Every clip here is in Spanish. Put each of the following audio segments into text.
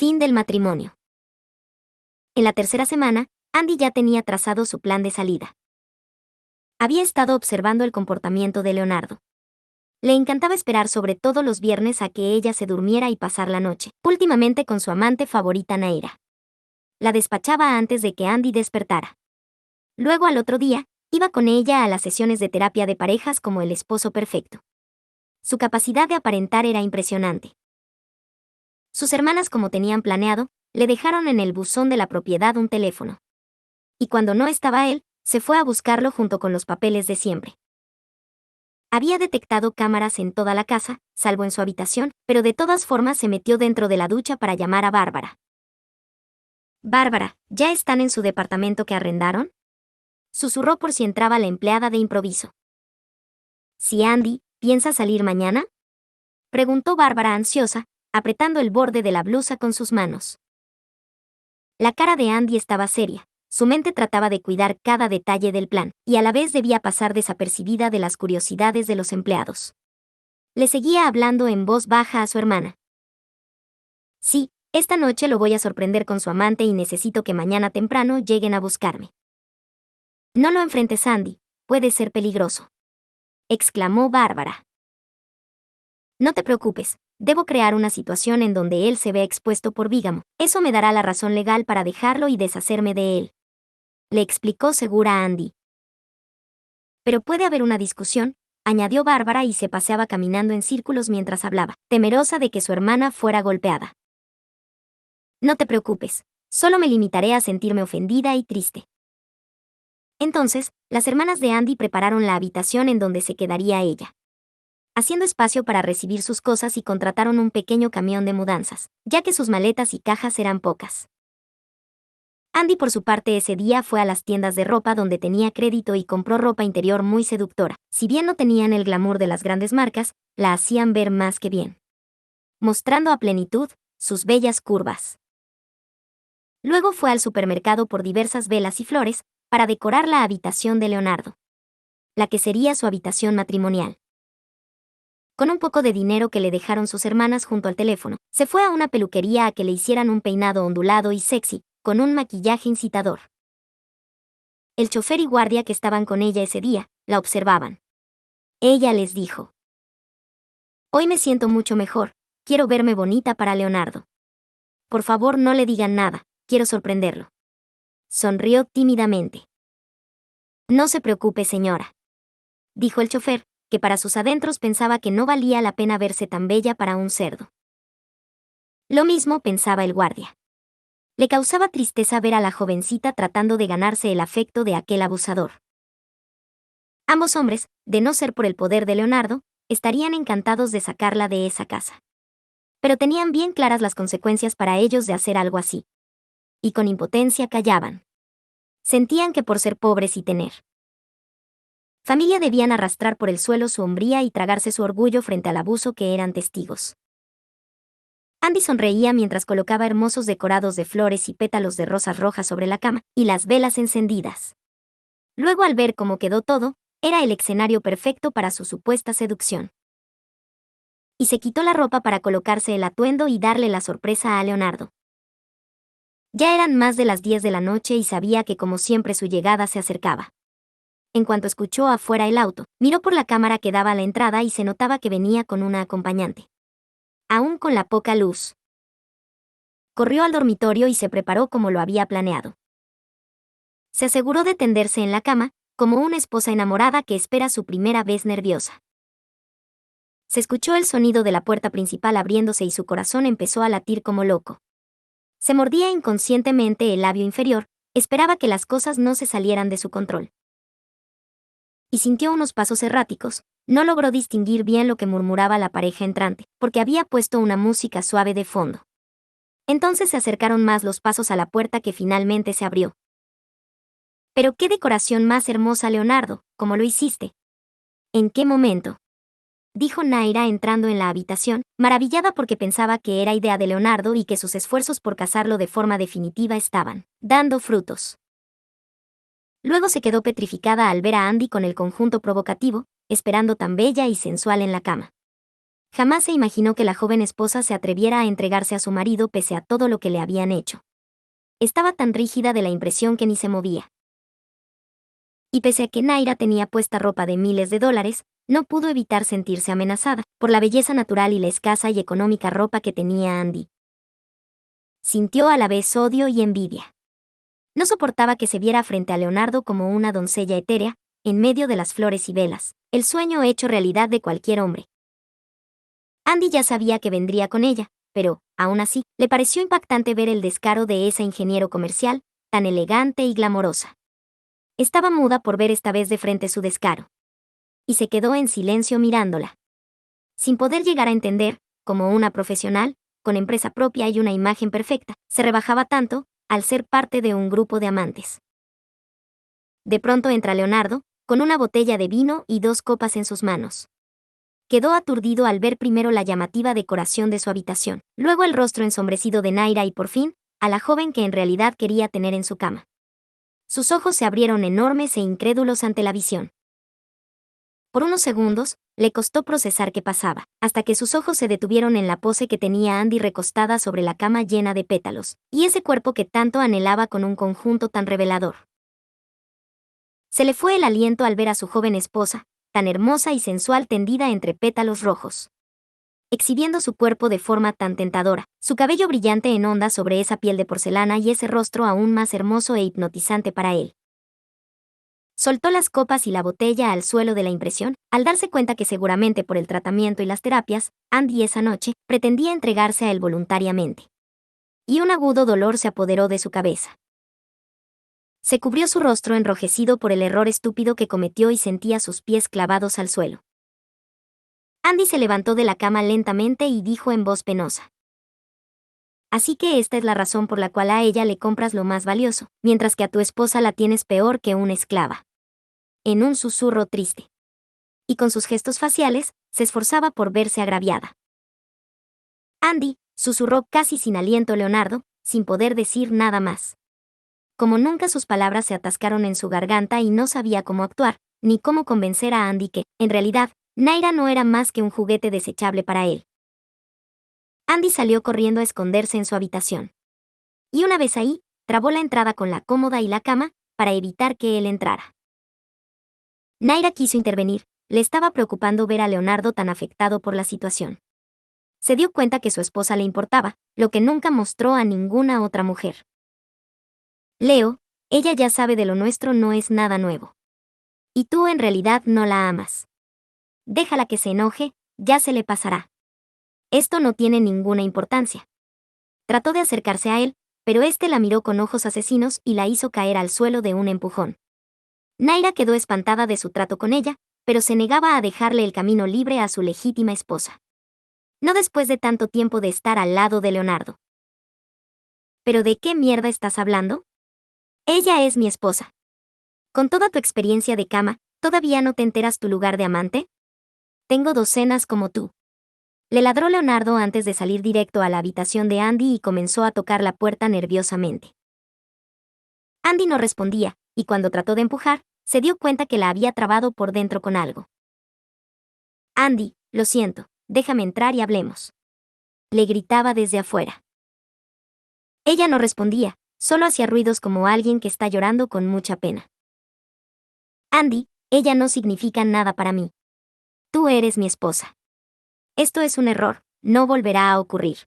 Fin del matrimonio. En la tercera semana, Andy ya tenía trazado su plan de salida. Había estado observando el comportamiento de Leonardo. Le encantaba esperar sobre todo los viernes a que ella se durmiera y pasar la noche, últimamente con su amante favorita Naira. La despachaba antes de que Andy despertara. Luego al otro día, iba con ella a las sesiones de terapia de parejas como el esposo perfecto. Su capacidad de aparentar era impresionante. Sus hermanas, como tenían planeado, le dejaron en el buzón de la propiedad un teléfono. Y cuando no estaba él, se fue a buscarlo junto con los papeles de siempre. Había detectado cámaras en toda la casa, salvo en su habitación, pero de todas formas se metió dentro de la ducha para llamar a Bárbara. «Bárbara, ¿ya están en su departamento que arrendaron?», susurró por si entraba la empleada de improviso. «¿Sí, Andy, piensa salir mañana?», preguntó Bárbara ansiosa, apretando el borde de la blusa con sus manos. La cara de Andy estaba seria. Su mente trataba de cuidar cada detalle del plan, y a la vez debía pasar desapercibida de las curiosidades de los empleados. Le seguía hablando en voz baja a su hermana. «Sí, esta noche lo voy a sorprender con su amante y necesito que mañana temprano lleguen a buscarme». «No lo enfrentes, Andy, puede ser peligroso», exclamó Bárbara. «No te preocupes, debo crear una situación en donde él se vea expuesto por bígamo. Eso me dará la razón legal para dejarlo y deshacerme de él», le explicó segura a Andy. «Pero puede haber una discusión», añadió Bárbara y se paseaba caminando en círculos mientras hablaba, temerosa de que su hermana fuera golpeada. «No te preocupes, solo me limitaré a sentirme ofendida y triste». Entonces, las hermanas de Andy prepararon la habitación en donde se quedaría ella, haciendo espacio para recibir sus cosas, y contrataron un pequeño camión de mudanzas, ya que sus maletas y cajas eran pocas. Andy, por su parte, ese día fue a las tiendas de ropa donde tenía crédito y compró ropa interior muy seductora. Si bien no tenían el glamour de las grandes marcas, la hacían ver más que bien, mostrando a plenitud sus bellas curvas. Luego fue al supermercado por diversas velas y flores para decorar la habitación de Leonardo, la que sería su habitación matrimonial. Con un poco de dinero que le dejaron sus hermanas junto al teléfono, se fue a una peluquería a que le hicieran un peinado ondulado y sexy, con un maquillaje incitador. El chofer y guardia que estaban con ella ese día, la observaban. Ella les dijo: «Hoy me siento mucho mejor, quiero verme bonita para Leonardo. Por favor, no le digan nada, quiero sorprenderlo». Sonrió tímidamente. «No se preocupe, señora», dijo el chofer, que para sus adentros pensaba que no valía la pena verse tan bella para un cerdo. Lo mismo pensaba el guardia. Le causaba tristeza ver a la jovencita tratando de ganarse el afecto de aquel abusador. Ambos hombres, de no ser por el poder de Leonardo, estarían encantados de sacarla de esa casa. Pero tenían bien claras las consecuencias para ellos de hacer algo así. Y con impotencia callaban. Sentían que por ser pobres y tener familia debían arrastrar por el suelo su hombría y tragarse su orgullo frente al abuso que eran testigos. Andy sonreía mientras colocaba hermosos decorados de flores y pétalos de rosas rojas sobre la cama, y las velas encendidas. Luego, al ver cómo quedó todo, era el escenario perfecto para su supuesta seducción. Y se quitó la ropa para colocarse el atuendo y darle la sorpresa a Leonardo. Ya eran más de las 10 de la noche y sabía que como siempre su llegada se acercaba. En cuanto escuchó afuera el auto, miró por la cámara que daba a la entrada y se notaba que venía con una acompañante. Aún con la poca luz. Corrió al dormitorio y se preparó como lo había planeado. Se aseguró de tenderse en la cama, como una esposa enamorada que espera su primera vez nerviosa. Se escuchó el sonido de la puerta principal abriéndose y su corazón empezó a latir como loco. Se mordía inconscientemente el labio inferior, esperaba que las cosas no se salieran de su control. Y sintió unos pasos erráticos. No logró distinguir bien lo que murmuraba la pareja entrante, porque había puesto una música suave de fondo. Entonces se acercaron más los pasos a la puerta, que finalmente se abrió. «Pero qué decoración más hermosa, Leonardo, ¿cómo lo hiciste?». «¿En qué momento?», dijo Naira entrando en la habitación, maravillada porque pensaba que era idea de Leonardo y que sus esfuerzos por casarlo de forma definitiva estaban dando frutos. Luego se quedó petrificada al ver a Andy con el conjunto provocativo, esperando tan bella y sensual en la cama. Jamás se imaginó que la joven esposa se atreviera a entregarse a su marido pese a todo lo que le habían hecho. Estaba tan rígida de la impresión que ni se movía. Y pese a que Naira tenía puesta ropa de miles de dólares, no pudo evitar sentirse amenazada por la belleza natural y la escasa y económica ropa que tenía Andy. Sintió a la vez odio y envidia. No soportaba que se viera frente a Leonardo como una doncella etérea, en medio de las flores y velas, el sueño hecho realidad de cualquier hombre. Andy ya sabía que vendría con ella, pero, aún así, le pareció impactante ver el descaro de esa ingeniero comercial, tan elegante y glamorosa. Estaba muda por ver esta vez de frente su descaro. Y se quedó en silencio mirándola. Sin poder llegar a entender, como una profesional, con empresa propia y una imagen perfecta, se rebajaba tanto, al ser parte de un grupo de amantes. De pronto entra Leonardo, con una botella de vino y 2 copas en sus manos. Quedó aturdido al ver primero la llamativa decoración de su habitación, luego el rostro ensombrecido de Naira y por fin, a la joven que en realidad quería tener en su cama. Sus ojos se abrieron enormes e incrédulos ante la visión. Por unos segundos, le costó procesar qué pasaba, hasta que sus ojos se detuvieron en la pose que tenía Andy recostada sobre la cama llena de pétalos, y ese cuerpo que tanto anhelaba con un conjunto tan revelador. Se le fue el aliento al ver a su joven esposa, tan hermosa y sensual tendida entre pétalos rojos, exhibiendo su cuerpo de forma tan tentadora, su cabello brillante en ondas sobre esa piel de porcelana y ese rostro aún más hermoso e hipnotizante para él. Soltó las copas y la botella al suelo de la impresión, al darse cuenta que seguramente por el tratamiento y las terapias, Andy esa noche pretendía entregarse a él voluntariamente. Y un agudo dolor se apoderó de su cabeza. Se cubrió su rostro enrojecido por el error estúpido que cometió y sentía sus pies clavados al suelo. Andy se levantó de la cama lentamente y dijo en voz penosa: «Así que esta es la razón por la cual a ella le compras lo más valioso, mientras que a tu esposa la tienes peor que una esclava». En un susurro triste. Y con sus gestos faciales, se esforzaba por verse agraviada. «Andy», susurró casi sin aliento Leonardo, sin poder decir nada más. Como nunca sus palabras se atascaron en su garganta y no sabía cómo actuar, ni cómo convencer a Andy que, en realidad, Naira no era más que un juguete desechable para él. Andy salió corriendo a esconderse en su habitación. Y una vez ahí, trabó la entrada con la cómoda y la cama, para evitar que él entrara. Naira quiso intervenir, le estaba preocupando ver a Leonardo tan afectado por la situación. Se dio cuenta que su esposa le importaba, lo que nunca mostró a ninguna otra mujer. «Leo, ella ya sabe de lo nuestro, no es nada nuevo. Y tú en realidad no la amas. Déjala que se enoje, ya se le pasará. Esto no tiene ninguna importancia». Trató de acercarse a él, pero éste la miró con ojos asesinos y la hizo caer al suelo de un empujón. Naira quedó espantada de su trato con ella, pero se negaba a dejarle el camino libre a su legítima esposa. No después de tanto tiempo de estar al lado de Leonardo. «¿Pero de qué mierda estás hablando? Ella es mi esposa. Con toda tu experiencia de cama, ¿todavía no te enteras tu lugar de amante? Tengo docenas como tú». Le ladró Leonardo antes de salir directo a la habitación de Andy y comenzó a tocar la puerta nerviosamente. Andy no respondía, y cuando trató de empujar, se dio cuenta que la había trabado por dentro con algo. «Andy, lo siento, déjame entrar y hablemos», le gritaba desde afuera. Ella no respondía, solo hacía ruidos como alguien que está llorando con mucha pena. «Andy, ella no significa nada para mí. Tú eres mi esposa. Esto es un error, no volverá a ocurrir.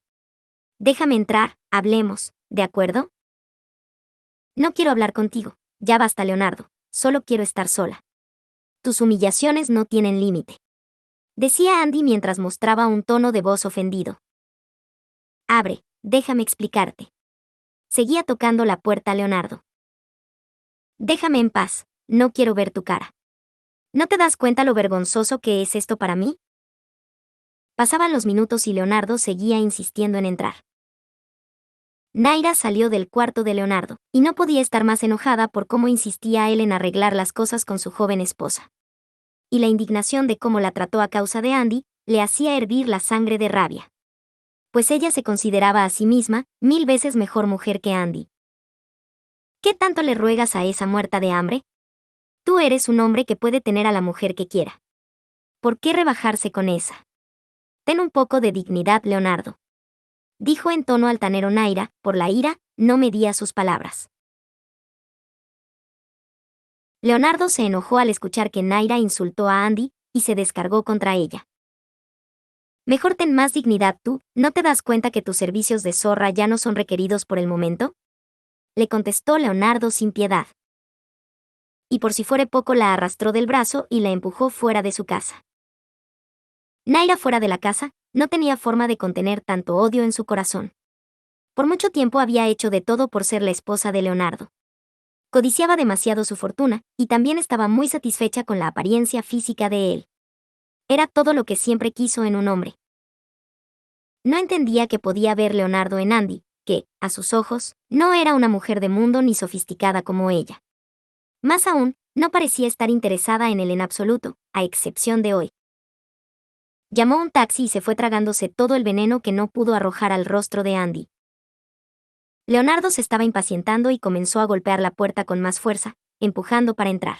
Déjame entrar, hablemos, ¿de acuerdo?» «No quiero hablar contigo, ya basta Leonardo, solo quiero estar sola. Tus humillaciones no tienen límite», decía Andy mientras mostraba un tono de voz ofendido. «Abre, déjame explicarte». Seguía tocando la puerta Leonardo. «Déjame en paz, no quiero ver tu cara. ¿No te das cuenta lo vergonzoso que es esto para mí?». Pasaban los minutos y Leonardo seguía insistiendo en entrar. Naira salió del cuarto de Leonardo, y no podía estar más enojada por cómo insistía él en arreglar las cosas con su joven esposa. Y la indignación de cómo la trató a causa de Andy, le hacía hervir la sangre de rabia. Pues ella se consideraba a sí misma 1000 veces mejor mujer que Andy. ¿Qué tanto le ruegas a esa muerta de hambre? Tú eres un hombre que puede tener a la mujer que quiera. ¿Por qué rebajarse con esa? Ten un poco de dignidad, Leonardo. Dijo en tono altanero Naira, por la ira, no medía sus palabras. Leonardo se enojó al escuchar que Naira insultó a Andy y se descargó contra ella. Mejor ten más dignidad tú, ¿no te das cuenta que tus servicios de zorra ya no son requeridos por el momento? Le contestó Leonardo sin piedad. Y por si fuere poco la arrastró del brazo y la empujó fuera de su casa. Naira fuera de la casa, no tenía forma de contener tanto odio en su corazón. Por mucho tiempo había hecho de todo por ser la esposa de Leonardo. Codiciaba demasiado su fortuna, y también estaba muy satisfecha con la apariencia física de él. Era todo lo que siempre quiso en un hombre. No entendía que podía ver Leonardo en Andy, que, a sus ojos, no era una mujer de mundo ni sofisticada como ella. Más aún, no parecía estar interesada en él en absoluto, a excepción de hoy. Llamó un taxi y se fue tragándose todo el veneno que no pudo arrojar al rostro de Andy. Leonardo se estaba impacientando y comenzó a golpear la puerta con más fuerza, empujando para entrar.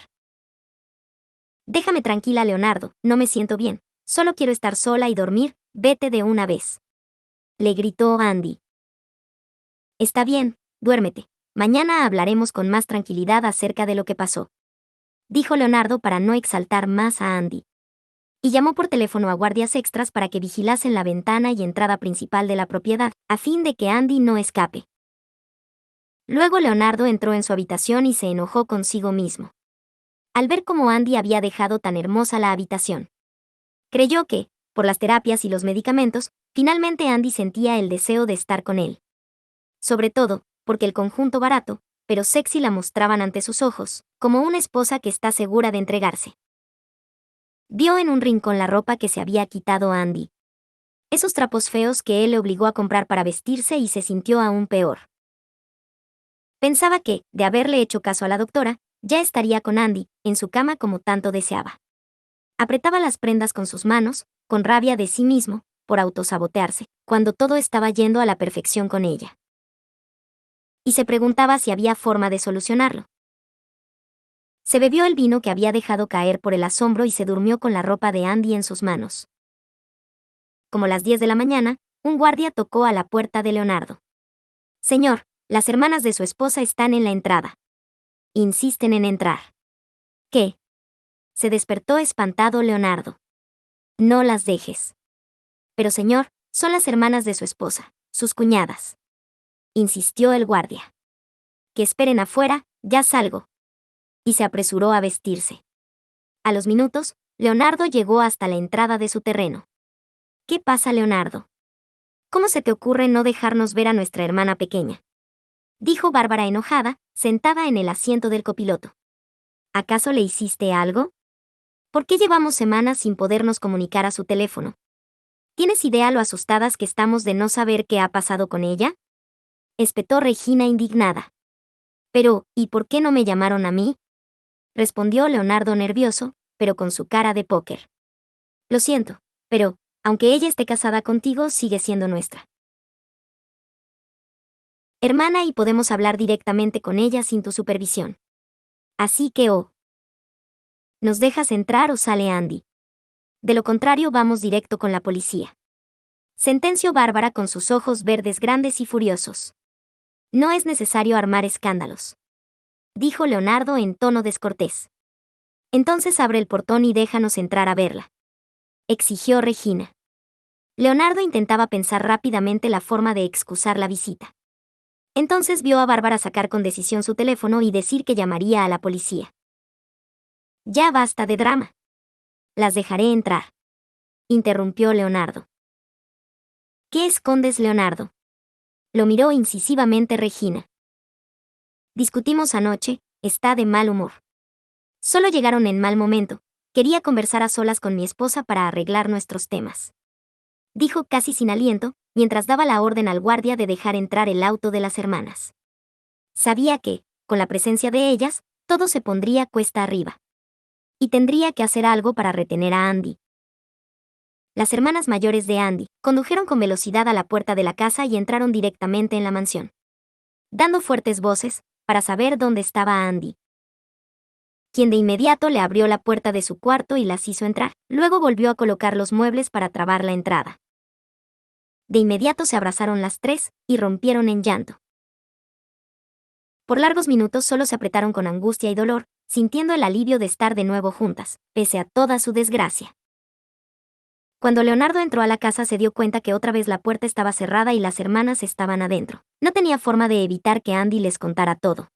Déjame tranquila, Leonardo, no me siento bien, solo quiero estar sola y dormir, vete de una vez. Le gritó Andy. Está bien, duérmete, mañana hablaremos con más tranquilidad acerca de lo que pasó. Dijo Leonardo para no exaltar más a Andy. Y llamó por teléfono a guardias extras para que vigilasen la ventana y entrada principal de la propiedad, a fin de que Andy no escape. Luego Leonardo entró en su habitación y se enojó consigo mismo. Al ver cómo Andy había dejado tan hermosa la habitación. Creyó que, por las terapias y los medicamentos, finalmente Andy sentía el deseo de estar con él. Sobre todo, porque el conjunto barato, pero sexy la mostraban ante sus ojos, como una esposa que está segura de entregarse. Vio en un rincón la ropa que se había quitado Andy. Esos trapos feos que él le obligó a comprar para vestirse y se sintió aún peor. Pensaba que, de haberle hecho caso a la doctora, ya estaría con Andy, en su cama como tanto deseaba. Apretaba las prendas con sus manos, con rabia de sí mismo, por autosabotearse, cuando todo estaba yendo a la perfección con ella. Y se preguntaba si había forma de solucionarlo. Se bebió el vino que había dejado caer por el asombro y se durmió con la ropa de Andy en sus manos. Como las 10 de la mañana, un guardia tocó a la puerta de Leonardo. Señor, las hermanas de su esposa están en la entrada. Insisten en entrar. ¿Qué? Se despertó espantado Leonardo. No las dejes. Pero señor, son las hermanas de su esposa, sus cuñadas. Insistió el guardia. Que esperen afuera, ya salgo. Y se apresuró a vestirse. A los minutos, Leonardo llegó hasta la entrada de su terreno. ¿Qué pasa, Leonardo? ¿Cómo se te ocurre no dejarnos ver a nuestra hermana pequeña? Dijo Bárbara enojada, sentada en el asiento del copiloto. ¿Acaso le hiciste algo? ¿Por qué llevamos semanas sin podernos comunicar a su teléfono? ¿Tienes idea lo asustadas que estamos de no saber qué ha pasado con ella? Espetó Regina indignada. Pero, ¿y por qué no me llamaron a mí? Respondió Leonardo nervioso, pero con su cara de póker. Lo siento, pero, aunque ella esté casada contigo, sigue siendo nuestra hermana y podemos hablar directamente con ella sin tu supervisión. Así que ¿nos dejas entrar o sale Andy? De lo contrario vamos directo con la policía. Sentenció Bárbara con sus ojos verdes grandes y furiosos. No es necesario armar escándalos. Dijo Leonardo en tono descortés. Entonces abre el portón y déjanos entrar a verla. Exigió Regina. Leonardo intentaba pensar rápidamente la forma de excusar la visita. Entonces vio a Bárbara sacar con decisión su teléfono y decir que llamaría a la policía. Ya basta de drama. Las dejaré entrar. Interrumpió Leonardo. ¿Qué escondes, Leonardo? Lo miró incisivamente Regina. Discutimos anoche, está de mal humor. Solo llegaron en mal momento, quería conversar a solas con mi esposa para arreglar nuestros temas. Dijo casi sin aliento, mientras daba la orden al guardia de dejar entrar el auto de las hermanas. Sabía que, con la presencia de ellas, todo se pondría cuesta arriba. Y tendría que hacer algo para retener a Andy. Las hermanas mayores de Andy condujeron con velocidad a la puerta de la casa y entraron directamente en la mansión, dando fuertes voces, para saber dónde estaba Andy. quien de inmediato le abrió la puerta de su cuarto y las hizo entrar. Luego volvió a colocar los muebles para trabar la entrada. De inmediato se abrazaron las tres y rompieron en llanto. Por largos minutos solo se apretaron con angustia y dolor, sintiendo el alivio de estar de nuevo juntas, pese a toda su desgracia. Cuando Leonardo entró a la casa se dio cuenta que otra vez la puerta estaba cerrada y las hermanas estaban adentro. No tenía forma de evitar que Andy les contara todo.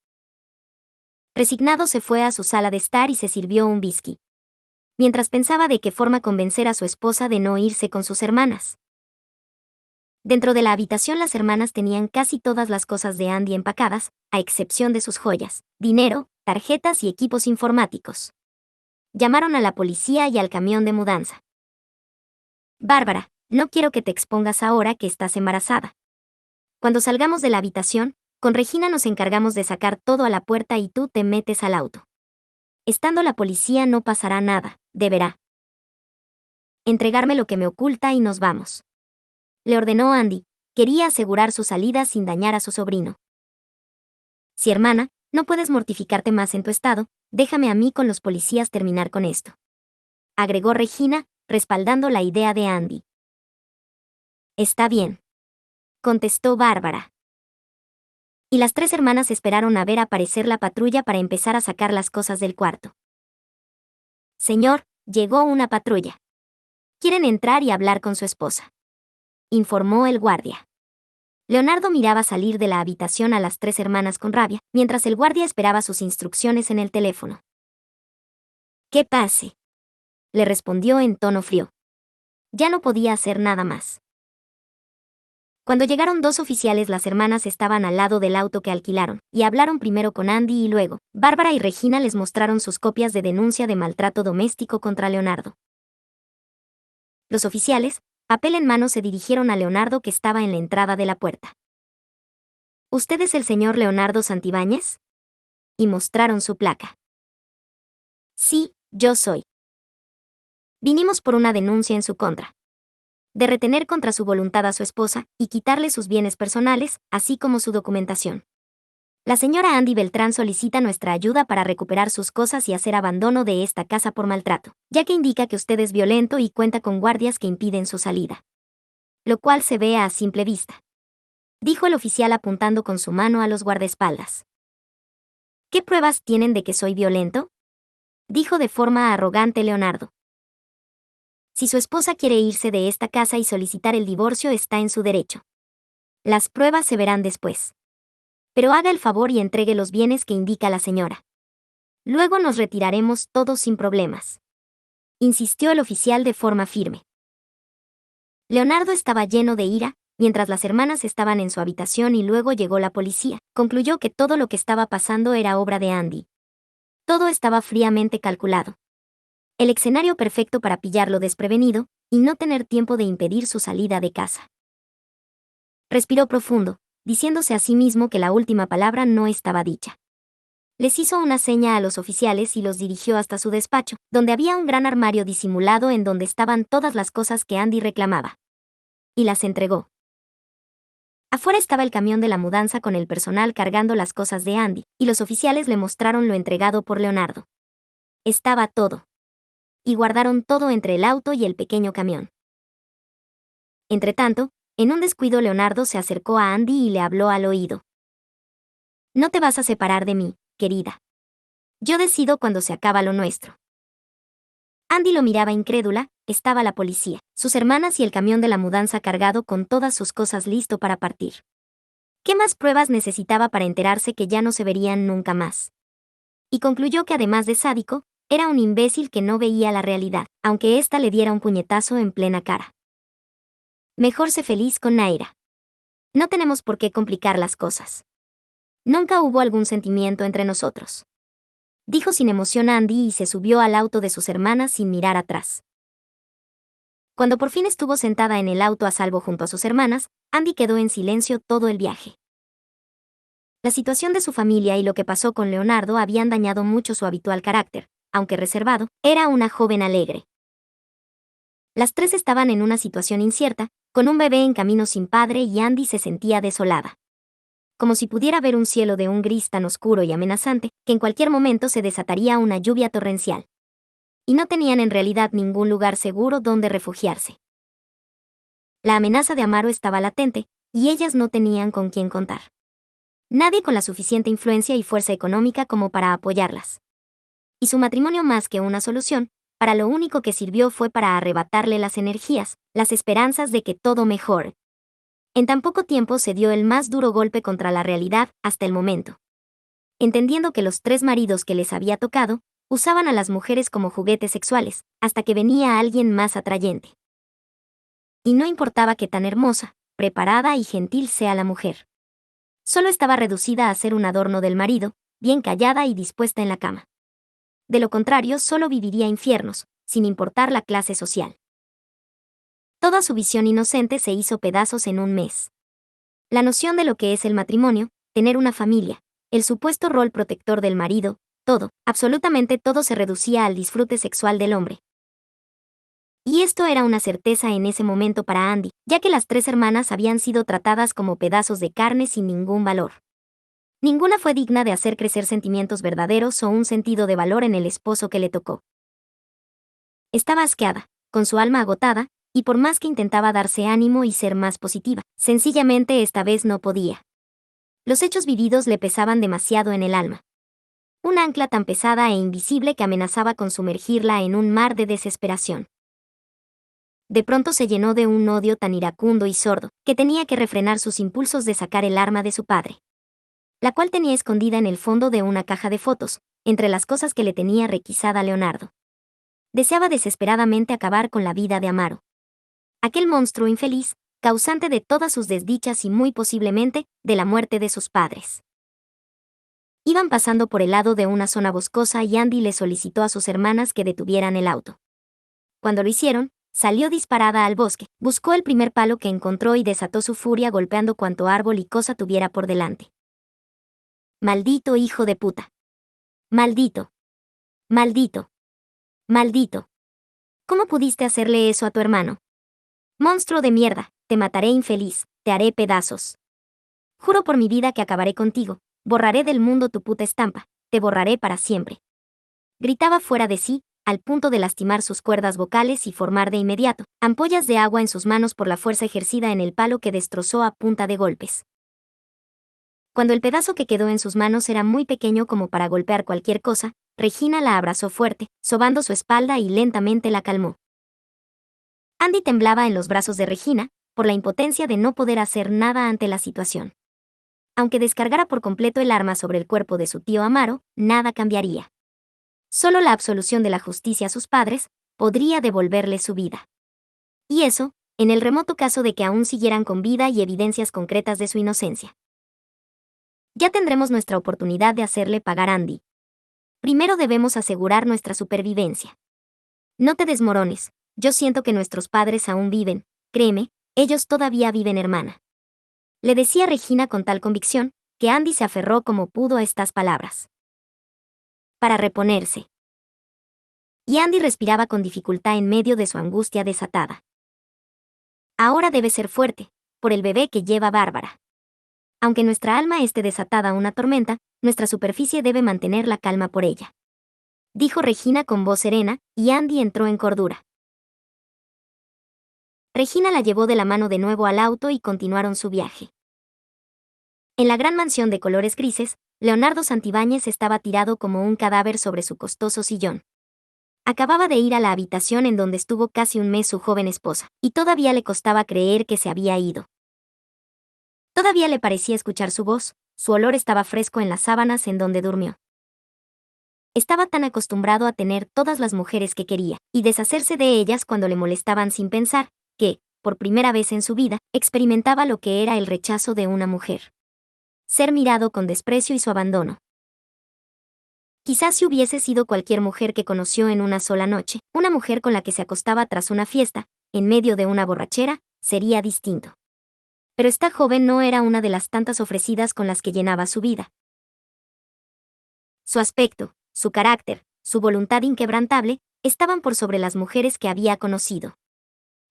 Resignado se fue a su sala de estar y se sirvió un whisky, mientras pensaba de qué forma convencer a su esposa de no irse con sus hermanas. Dentro de la habitación las hermanas tenían casi todas las cosas de Andy empacadas, a excepción de sus joyas, dinero, tarjetas y equipos informáticos. Llamaron a la policía y al camión de mudanza. Bárbara, no quiero que te expongas ahora que estás embarazada. Cuando salgamos de la habitación, con Regina nos encargamos de sacar todo a la puerta y tú te metes al auto. Estando la policía no pasará nada, deberá entregarme lo que me oculta y nos vamos. Le ordenó Andy. Quería asegurar su salida sin dañar a su sobrino. Si hermana, no puedes mortificarte más en tu estado, déjame a mí con los policías terminar con esto. Agregó Regina, respaldando la idea de Andy. Está bien, contestó Bárbara. Y las tres hermanas esperaron a ver aparecer la patrulla para empezar a sacar las cosas del cuarto. Señor, llegó una patrulla. Quieren entrar y hablar con su esposa, informó el guardia. Leonardo miraba salir de la habitación a las tres hermanas con rabia, mientras el guardia esperaba sus instrucciones en el teléfono. «¿Qué pase?», le respondió en tono frío. Ya no podía hacer nada más. Cuando llegaron dos oficiales, las hermanas estaban al lado del auto que alquilaron, y hablaron primero con Andy y luego, Bárbara y Regina les mostraron sus copias de denuncia de maltrato doméstico contra Leonardo. Los oficiales, papel en mano, se dirigieron a Leonardo, que estaba en la entrada de la puerta. «¿Usted es el señor Leonardo Santibáñez?», y mostraron su placa. «Sí, yo soy. Vinimos por una denuncia en su contra. De retener contra su voluntad a su esposa y quitarle sus bienes personales, así como su documentación. La señora Andy Beltrán solicita nuestra ayuda para recuperar sus cosas y hacer abandono de esta casa por maltrato, ya que indica que usted es violento y cuenta con guardias que impiden su salida. Lo cual se ve a simple vista», dijo el oficial apuntando con su mano a los guardaespaldas. «¿Qué pruebas tienen de que soy violento?», dijo de forma arrogante Leonardo. «Si su esposa quiere irse de esta casa y solicitar el divorcio, está en su derecho. Las pruebas se verán después. Pero haga el favor y entregue los bienes que indica la señora. Luego nos retiraremos todos sin problemas», insistió el oficial de forma firme. Leonardo estaba lleno de ira, mientras las hermanas estaban en su habitación y luego llegó la policía. Concluyó que todo lo que estaba pasando era obra de Andy. Todo estaba fríamente calculado. El escenario perfecto para pillarlo desprevenido y no tener tiempo de impedir su salida de casa. Respiró profundo, diciéndose a sí mismo que la última palabra no estaba dicha. Les hizo una seña a los oficiales y los dirigió hasta su despacho, donde había un gran armario disimulado en donde estaban todas las cosas que Andy reclamaba. Y las entregó. Afuera estaba el camión de la mudanza con el personal cargando las cosas de Andy, y los oficiales le mostraron lo entregado por Leonardo. Estaba todo. Y guardaron todo entre el auto y el pequeño camión. Entretanto, en un descuido Leonardo se acercó a Andy y le habló al oído. «No te vas a separar de mí, querida. Yo decido cuando se acaba lo nuestro». Andy lo miraba incrédula. Estaba la policía, sus hermanas y el camión de la mudanza cargado con todas sus cosas listo para partir. ¿Qué más pruebas necesitaba para enterarse que ya no se verían nunca más? Y concluyó que además de sádico, era un imbécil que no veía la realidad, aunque ésta le diera un puñetazo en plena cara. Mejor sé feliz con Naira. No tenemos por qué complicar las cosas. Nunca hubo algún sentimiento entre nosotros», dijo sin emoción Andy y se subió al auto de sus hermanas sin mirar atrás. Cuando por fin estuvo sentada en el auto a salvo junto a sus hermanas, Andy quedó en silencio todo el viaje. La situación de su familia y lo que pasó con Leonardo habían dañado mucho su habitual carácter. Aunque reservado, era una joven alegre. Las tres estaban en una situación incierta, con un bebé en camino sin padre y Andy se sentía desolada. como si pudiera ver un cielo de un gris tan oscuro y amenazante, que en cualquier momento se desataría una lluvia torrencial. Y no tenían en realidad ningún lugar seguro donde refugiarse. La amenaza de Amaro estaba latente, y ellas no tenían con quién contar. Nadie con la suficiente influencia y fuerza económica como para apoyarlas. Y su matrimonio, más que una solución, para lo único que sirvió fue para arrebatarle las energías, las esperanzas de que todo mejore. En tan poco tiempo se dio el más duro golpe contra la realidad hasta el momento. Entendiendo que los 3 maridos que les había tocado, usaban a las mujeres como juguetes sexuales, hasta que venía alguien más atrayente. Y no importaba qué tan hermosa, preparada y gentil sea la mujer. Solo estaba reducida a ser un adorno del marido, bien callada y dispuesta en la cama. De lo contrario, solo viviría infiernos, sin importar la clase social. Toda su visión inocente se hizo pedazos en un mes. La noción de lo que es el matrimonio, tener una familia, el supuesto rol protector del marido, todo, absolutamente todo se reducía al disfrute sexual del hombre. Y esto era una certeza en ese momento para Andy, ya que las 3 hermanas habían sido tratadas como pedazos de carne sin ningún valor. Ninguna fue digna de hacer crecer sentimientos verdaderos o un sentido de valor en el esposo que le tocó. Estaba asqueada, con su alma agotada, y por más que intentaba darse ánimo y ser más positiva, sencillamente esta vez no podía. Los hechos vividos le pesaban demasiado en el alma. Un ancla tan pesada e invisible que amenazaba con sumergirla en un mar de desesperación. De pronto se llenó de un odio tan iracundo y sordo, que tenía que refrenar sus impulsos de sacar el arma de su padre, la cual tenía escondida en el fondo de una caja de fotos, entre las cosas que le tenía requisada Leonardo. Deseaba desesperadamente acabar con la vida de Amaro. Aquel monstruo infeliz, causante de todas sus desdichas y muy posiblemente, de la muerte de sus padres. Iban pasando por el lado de una zona boscosa y Andy le solicitó a sus hermanas que detuvieran el auto. Cuando lo hicieron, salió disparada al bosque, buscó el primer palo que encontró y desató su furia golpeando cuanto árbol y cosa tuviera por delante. Maldito hijo de puta. Maldito. Maldito. Maldito. ¿Cómo pudiste hacerle eso a tu hermano? Monstruo de mierda, te mataré infeliz, te haré pedazos. Juro por mi vida que acabaré contigo, borraré del mundo tu puta estampa, te borraré para siempre. Gritaba fuera de sí, al punto de lastimar sus cuerdas vocales y formar de inmediato ampollas de agua en sus manos por la fuerza ejercida en el palo que destrozó a punta de golpes. Cuando el pedazo que quedó en sus manos era muy pequeño como para golpear cualquier cosa, Regina la abrazó fuerte, sobando su espalda y lentamente la calmó. Andy temblaba en los brazos de Regina, por la impotencia de no poder hacer nada ante la situación. Aunque descargara por completo el arma sobre el cuerpo de su tío Amaro, nada cambiaría. Solo la absolución de la justicia a sus padres podría devolverle su vida. Y eso, en el remoto caso de que aún siguieran con vida y evidencias concretas de su inocencia. Ya tendremos nuestra oportunidad de hacerle pagar a Andy. Primero debemos asegurar nuestra supervivencia. No te desmorones, yo siento que nuestros padres aún viven, créeme, ellos todavía viven, hermana. Le decía Regina con tal convicción, que Andy se aferró como pudo a estas palabras. Para reponerse. Y Andy respiraba con dificultad en medio de su angustia desatada. Ahora debe ser fuerte, por el bebé que lleva Bárbara. Aunque nuestra alma esté desatada una tormenta, nuestra superficie debe mantener la calma por ella. Dijo Regina con voz serena, y Andy entró en cordura. Regina la llevó de la mano de nuevo al auto y continuaron su viaje. En la gran mansión de colores grises, Leonardo Santibáñez estaba tirado como un cadáver sobre su costoso sillón. Acababa de ir a la habitación en donde estuvo casi un mes su joven esposa, y todavía le costaba creer que se había ido. Todavía le parecía escuchar su voz, su olor estaba fresco en las sábanas en donde durmió. Estaba tan acostumbrado a tener todas las mujeres que quería, y deshacerse de ellas cuando le molestaban sin pensar, que, por primera vez en su vida, experimentaba lo que era el rechazo de una mujer. Ser mirado con desprecio y su abandono. Quizás si hubiese sido cualquier mujer que conoció en una sola noche, una mujer con la que se acostaba tras una fiesta, en medio de una borrachera, sería distinto. Pero esta joven no era una de las tantas ofrecidas con las que llenaba su vida. Su aspecto, su carácter, su voluntad inquebrantable, estaban por sobre las mujeres que había conocido.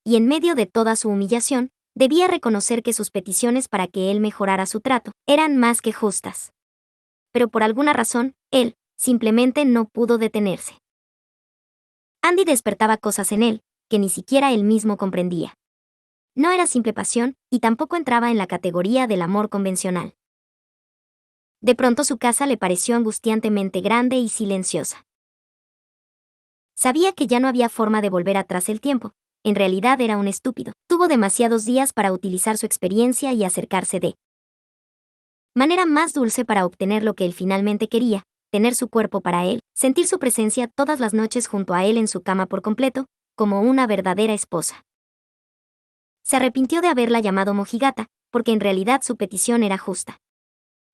Y en medio de toda su humillación, Debía reconocer que sus peticiones para que él mejorara su trato eran más que justas. Pero por alguna razón, él simplemente no pudo detenerse. Andy despertaba cosas en él que ni siquiera él mismo comprendía. No era simple pasión, y tampoco entraba en la categoría del amor convencional. De pronto su casa le pareció angustiantemente grande y silenciosa. Sabía que ya no había forma de volver atrás el tiempo. En realidad era un estúpido. Tuvo demasiados días para utilizar su experiencia y acercarse de manera más dulce para obtener lo que él finalmente quería, tener su cuerpo para él, sentir su presencia todas las noches junto a él en su cama por completo, como una verdadera esposa. Se arrepintió de haberla llamado mojigata, porque en realidad su petición era justa.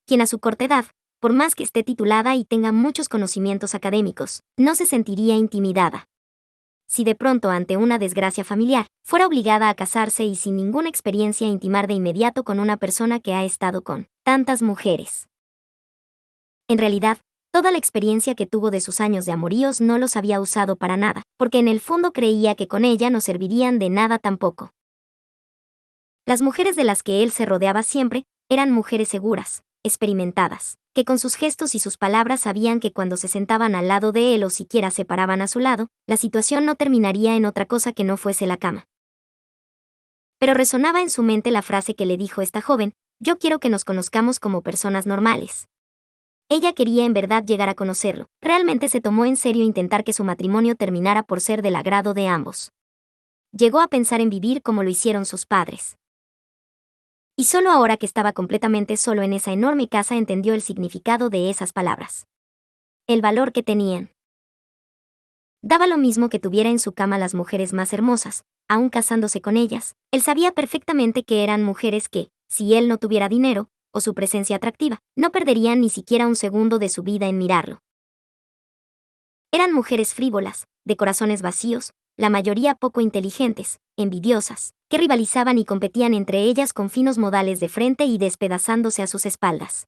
Quien a su corta edad, por más que esté titulada y tenga muchos conocimientos académicos, no se sentiría intimidada. Si de pronto ante una desgracia familiar, fuera obligada a casarse y sin ninguna experiencia intimar de inmediato con una persona que ha estado con tantas mujeres. En realidad, toda la experiencia que tuvo de sus años de amoríos no los había usado para nada, porque en el fondo creía que con ella no servirían de nada tampoco. Las mujeres de las que él se rodeaba siempre eran mujeres seguras, experimentadas, que con sus gestos y sus palabras sabían que cuando se sentaban al lado de él o siquiera se paraban a su lado, la situación no terminaría en otra cosa que no fuese la cama. Pero resonaba en su mente la frase que le dijo esta joven: yo quiero que nos conozcamos como personas normales. Ella quería en verdad llegar a conocerlo. Realmente se tomó en serio intentar que su matrimonio terminara por ser del agrado de ambos. Llegó a pensar en vivir como lo hicieron sus padres. Y solo ahora que estaba completamente solo en esa enorme casa entendió el significado de esas palabras. El valor que tenían. Daba lo mismo que tuviera en su cama las mujeres más hermosas, aún casándose con ellas. Él sabía perfectamente que eran mujeres que, si él no tuviera dinero, o su presencia atractiva, no perderían ni siquiera un segundo de su vida en mirarlo. Eran mujeres frívolas, de corazones vacíos, la mayoría poco inteligentes, envidiosas, que rivalizaban y competían entre ellas con finos modales de frente y despedazándose a sus espaldas.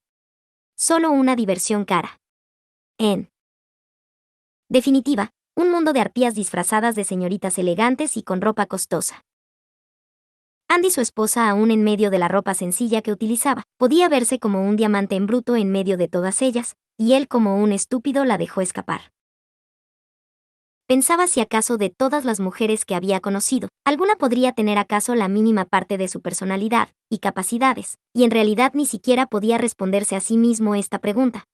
Solo una diversión cara. En definitiva, un mundo de arpías disfrazadas de señoritas elegantes y con ropa costosa. Andy, su esposa, aún en medio de la ropa sencilla que utilizaba, podía verse como un diamante en bruto en medio de todas ellas, y él como un estúpido la dejó escapar. Pensaba si acaso de todas las mujeres que había conocido, alguna podría tener acaso la mínima parte de su personalidad y capacidades, y en realidad ni siquiera podía responderse a sí mismo esta pregunta.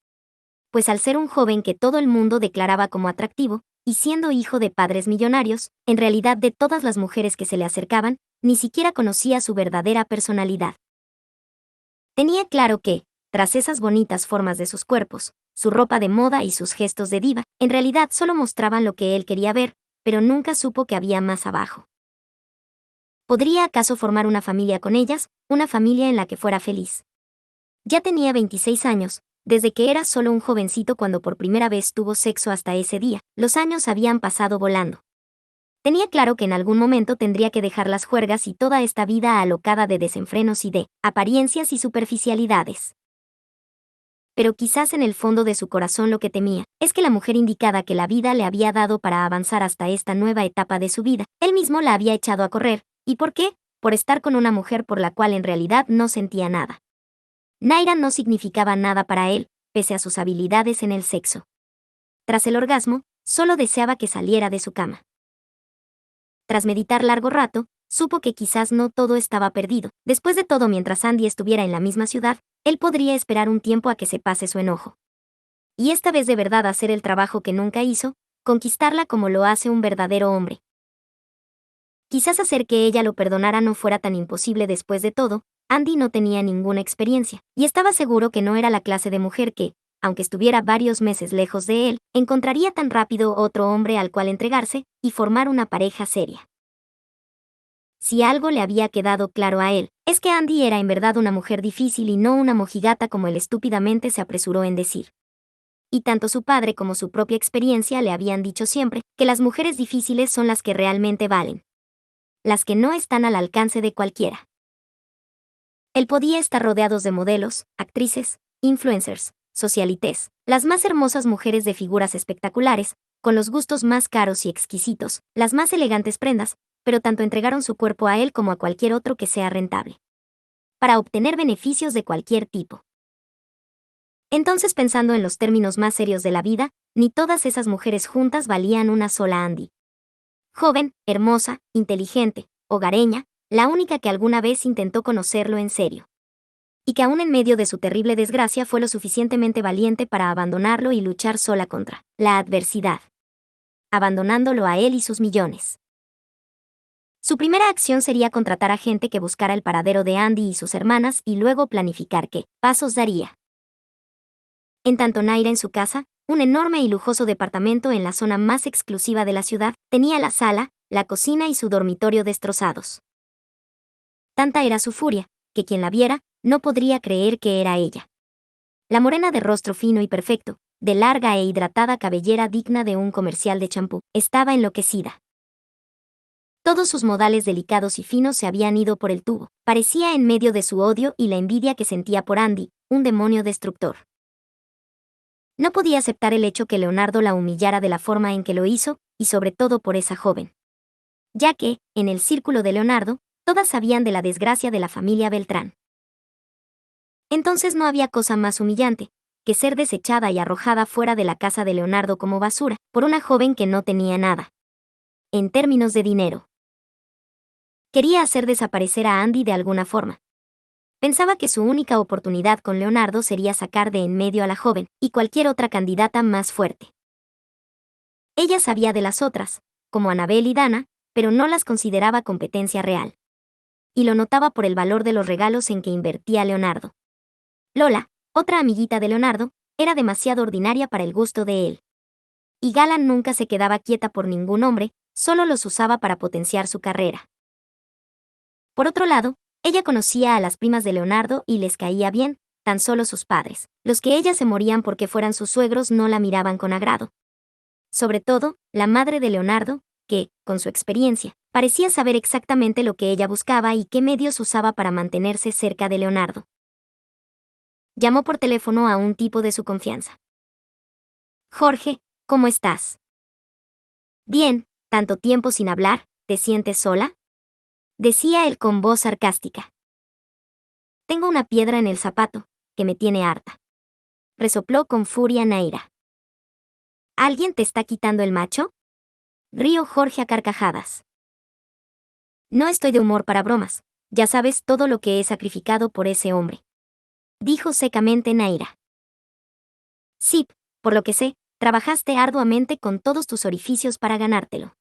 Pues al ser un joven que todo el mundo declaraba como atractivo, y siendo hijo de padres millonarios, en realidad de todas las mujeres que se le acercaban, ni siquiera conocía su verdadera personalidad. Tenía claro que, tras esas bonitas formas de sus cuerpos, su ropa de moda y sus gestos de diva, en realidad solo mostraban lo que él quería ver, pero nunca supo que había más abajo. ¿Podría acaso formar una familia con ellas, una familia en la que fuera feliz? Ya tenía 26 años, desde que era solo un jovencito cuando por primera vez tuvo sexo hasta ese día, los años habían pasado volando. Tenía claro que en algún momento tendría que dejar las juergas y toda esta vida alocada de desenfrenos y de apariencias y superficialidades. Pero quizás en el fondo de su corazón lo que temía es que la mujer indicada que la vida le había dado para avanzar hasta esta nueva etapa de su vida, él mismo la había echado a correr. ¿Y por qué? Por estar con una mujer por la cual en realidad no sentía nada. Naira no significaba nada para él, pese a sus habilidades en el sexo. Tras el orgasmo, solo deseaba que saliera de su cama. Tras meditar largo rato, supo que quizás no todo estaba perdido. Después de todo, mientras Andy estuviera en la misma ciudad, él podría esperar un tiempo a que se pase su enojo. Y esta vez de verdad hacer el trabajo que nunca hizo, conquistarla como lo hace un verdadero hombre. Quizás hacer que ella lo perdonara no fuera tan imposible. Después de todo, Andy no tenía ninguna experiencia, y estaba seguro que no era la clase de mujer que, aunque estuviera varios meses lejos de él, encontraría tan rápido otro hombre al cual entregarse y formar una pareja seria. Si algo le había quedado claro a él, es que Andy era en verdad una mujer difícil y no una mojigata como él estúpidamente se apresuró en decir. Y tanto su padre como su propia experiencia le habían dicho siempre que las mujeres difíciles son las que realmente valen. Las que no están al alcance de cualquiera. Él podía estar rodeado de modelos, actrices, influencers, socialites, las más hermosas mujeres de figuras espectaculares, con los gustos más caros y exquisitos, las más elegantes prendas, pero tanto entregaron su cuerpo a él como a cualquier otro que sea rentable, para obtener beneficios de cualquier tipo. Entonces, pensando en los términos más serios de la vida, ni todas esas mujeres juntas valían una sola Andy. Joven, hermosa, inteligente, hogareña, la única que alguna vez intentó conocerlo en serio. Y que aún en medio de su terrible desgracia fue lo suficientemente valiente para abandonarlo y luchar sola contra la adversidad, abandonándolo a él y sus millones. Su primera acción sería contratar a gente que buscara el paradero de Andy y sus hermanas y luego planificar qué pasos daría. En tanto, Naira en su casa, un enorme y lujoso departamento en la zona más exclusiva de la ciudad, tenía la sala, la cocina y su dormitorio destrozados. Tanta era su furia, que quien la viera, no podría creer que era ella. La morena de rostro fino y perfecto, de larga e hidratada cabellera digna de un comercial de champú, estaba enloquecida. Todos sus modales delicados y finos se habían ido por el tubo. Parecía en medio de su odio y la envidia que sentía por Andy, un demonio destructor. No podía aceptar el hecho que Leonardo la humillara de la forma en que lo hizo, y sobre todo por esa joven. Ya que, en el círculo de Leonardo, todas sabían de la desgracia de la familia Beltrán. Entonces no había cosa más humillante que ser desechada y arrojada fuera de la casa de Leonardo como basura, por una joven que no tenía nada. En términos de dinero. Quería hacer desaparecer a Andy de alguna forma. Pensaba que su única oportunidad con Leonardo sería sacar de en medio a la joven y cualquier otra candidata más fuerte. Ella sabía de las otras, como Anabel y Dana, pero no las consideraba competencia real. Y lo notaba por el valor de los regalos en que invertía Leonardo. Lola, otra amiguita de Leonardo, era demasiado ordinaria para el gusto de él. Y Galán nunca se quedaba quieta por ningún hombre, solo los usaba para potenciar su carrera. Por otro lado, ella conocía a las primas de Leonardo y les caía bien, tan solo sus padres, los que ellas se morían porque fueran sus suegros, no la miraban con agrado. Sobre todo, la madre de Leonardo, que, con su experiencia, parecía saber exactamente lo que ella buscaba y qué medios usaba para mantenerse cerca de Leonardo. Llamó por teléfono a un tipo de su confianza. Jorge, ¿cómo estás? Bien, tanto tiempo sin hablar, ¿te sientes sola? Decía él con voz sarcástica. Tengo una piedra en el zapato, que me tiene harta. Resopló con furia Naira. ¿Alguien te está quitando el macho? Rió Jorge a carcajadas. No estoy de humor para bromas, ya sabes todo lo que he sacrificado por ese hombre. Dijo secamente Naira. Sí, por lo que sé, trabajaste arduamente con todos tus orificios para ganártelo.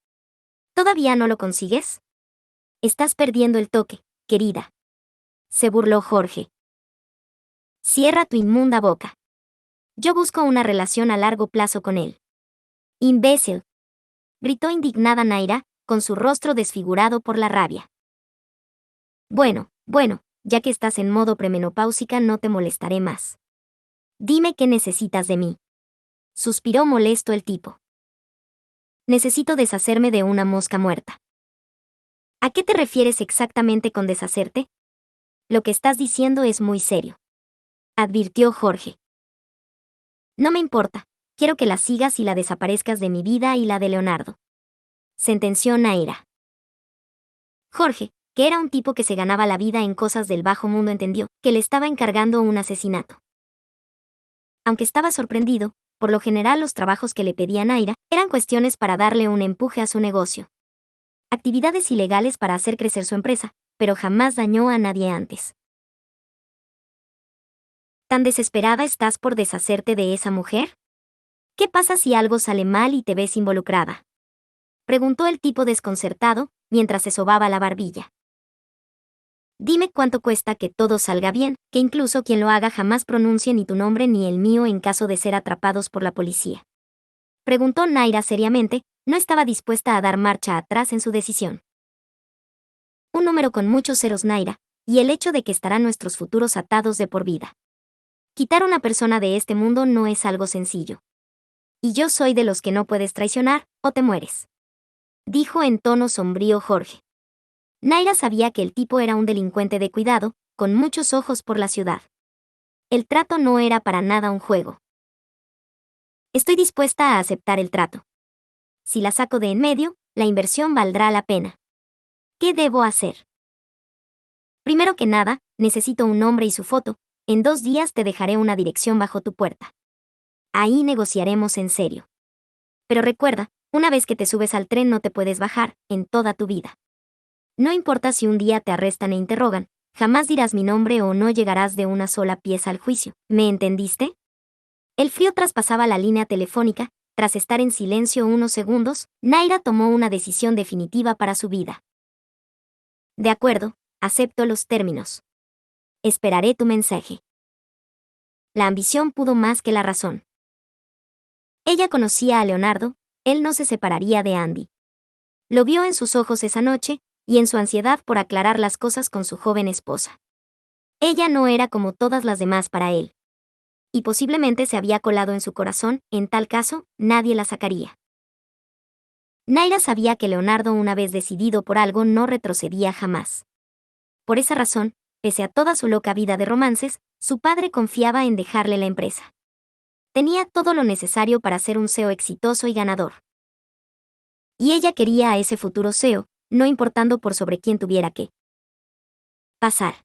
¿Todavía no lo consigues? Estás perdiendo el toque, querida. Se burló Jorge. Cierra tu inmunda boca. Yo busco una relación a largo plazo con él. Imbécil. Gritó indignada Naira, con su rostro desfigurado por la rabia. Bueno, ya que estás en modo premenopáusica no te molestaré más. Dime qué necesitas de mí. Suspiró molesto el tipo. Necesito deshacerme de una mosca muerta. ¿A qué te refieres exactamente con deshacerte? Lo que estás diciendo es muy serio. Advirtió Jorge. No me importa, quiero que la sigas y la desaparezcas de mi vida y la de Leonardo. Sentenció Naira. Jorge, que era un tipo que se ganaba la vida en cosas del bajo mundo, entendió que le estaba encargando un asesinato. Aunque estaba sorprendido, por lo general los trabajos que le pedía Naira eran cuestiones para darle un empuje a su negocio. Actividades ilegales para hacer crecer su empresa, pero jamás dañó a nadie antes. ¿Tan desesperada estás por deshacerte de esa mujer? ¿Qué pasa si algo sale mal y te ves involucrada? Preguntó el tipo desconcertado, mientras se sobaba la barbilla. Dime cuánto cuesta que todo salga bien, que incluso quien lo haga jamás pronuncie ni tu nombre ni el mío en caso de ser atrapados por la policía. Preguntó Naira seriamente, no estaba dispuesta a dar marcha atrás en su decisión. Un número con muchos ceros, Naira, y el hecho de que estarán nuestros futuros atados de por vida. Quitar a una persona de este mundo no es algo sencillo. Y yo soy de los que no puedes traicionar, o te mueres. Dijo en tono sombrío Jorge. Naira sabía que el tipo era un delincuente de cuidado, con muchos ojos por la ciudad. El trato no era para nada un juego. Estoy dispuesta a aceptar el trato. Si la saco de en medio, la inversión valdrá la pena. ¿Qué debo hacer? Primero que nada, necesito un nombre y su foto. En 2 días te dejaré una dirección bajo tu puerta. Ahí negociaremos en serio. Pero recuerda, una vez que te subes al tren no te puedes bajar, en toda tu vida. No importa si un día te arrestan e interrogan, jamás dirás mi nombre o no llegarás de una sola pieza al juicio. ¿Me entendiste? El frío traspasaba la línea telefónica. Tras estar en silencio unos segundos, Naira tomó una decisión definitiva para su vida. De acuerdo, acepto los términos. Esperaré tu mensaje. La ambición pudo más que la razón. Ella conocía a Leonardo, él no se separaría de Andy. Lo vio en sus ojos esa noche, y en su ansiedad por aclarar las cosas con su joven esposa. Ella no era como todas las demás para él. Y posiblemente se había colado en su corazón, en tal caso, nadie la sacaría. Naira sabía que Leonardo, una vez decidido por algo, no retrocedía jamás. Por esa razón, pese a toda su loca vida de romances, su padre confiaba en dejarle la empresa. Tenía todo lo necesario para ser un CEO exitoso y ganador. Y ella quería a ese futuro CEO, no importando por sobre quién tuviera que pasar.